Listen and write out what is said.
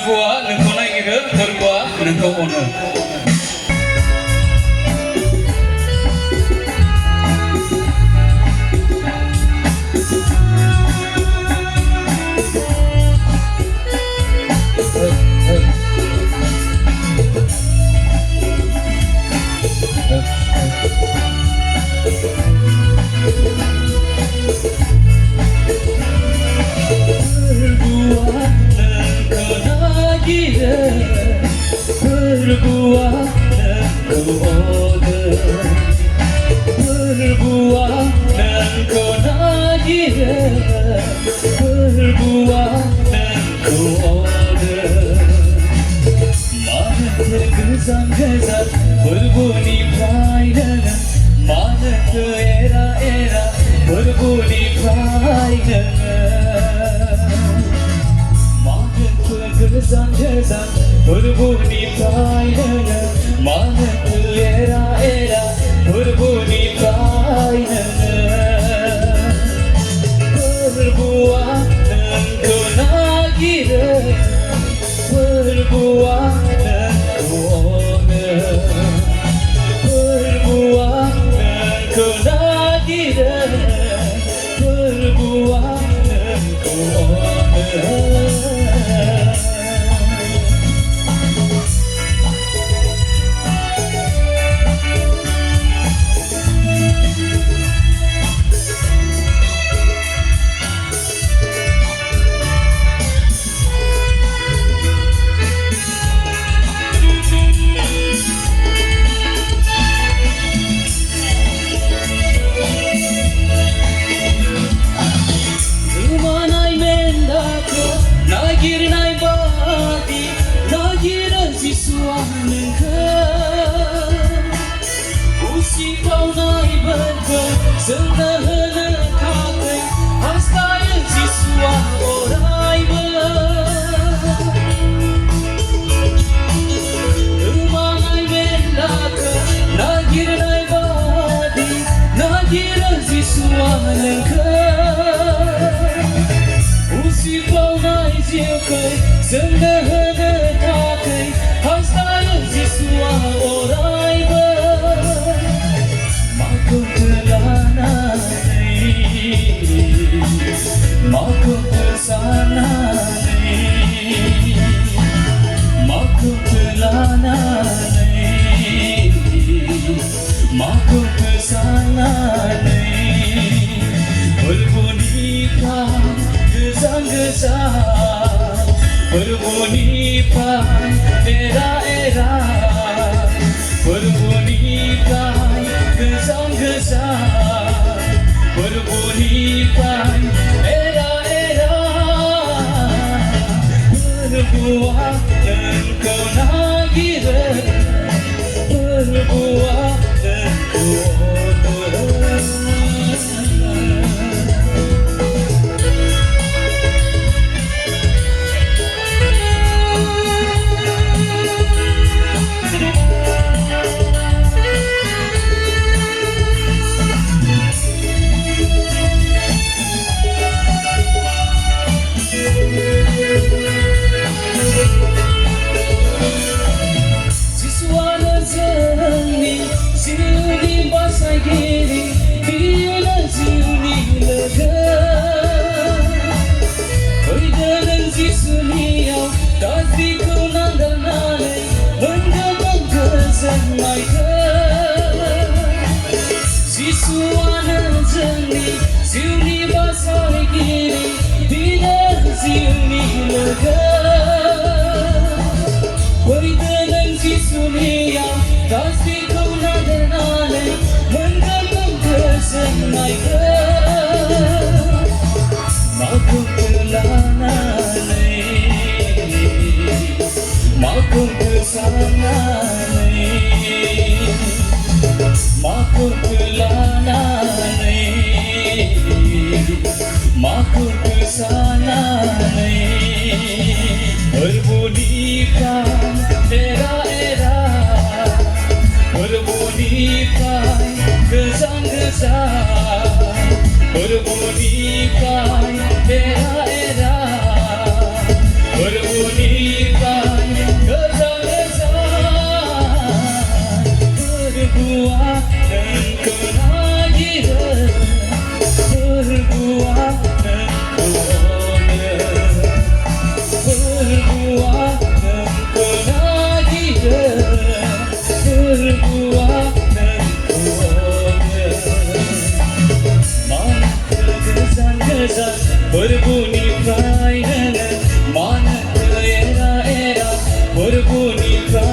फोरबोआ नोंखौ नागिरो फोरबोआ नोंखौ अनो Berbuah dan kau order Berbuah dan kau nagih Berbuah dan kau order Mana tergezang-gezang berbunyi pelayanan Mana terera-era berbunyi pelayanan Mana tergezang-gezang berbunyi pelayanan Mana terera-era berbunyi pelayanan Berbuah dan kau nagih Berbuah dan kau order Berbuah dan kau nagih Berbuah dan kau order Nagir-nai bati, nagir siswa-nengka Usi kau-nai berke, sendah-nekakai Hastai siswa orai ber Rumah-nai mendaka, nagir-nai bati, nagir siswa-nengka Usi kau-nai ziukai, sendah-nekakai Hastai siswa orai ber Maku telanai Maku tersanai Maku telanai Maku tersanai Berbunyikan gezang-gezang Berbunyikan era-era Berbunyikan gezang-gezang Berbunyikan era-era Berbuah dan kau nagih Berbuah dan kau order Ziuni basai giri, bila ziuni lega Waridanan zisuni yang Kasih kau nadanale Menggantung kesenai ke Maku telanale Maku kesanale Maku telanale Maku kesanai Berbunyikan era-era Berbunyikan gezang-gezang Berbunyikan era-era Berbunyikan जा Berbunyi perairan Mana era-era Berbunyi perairan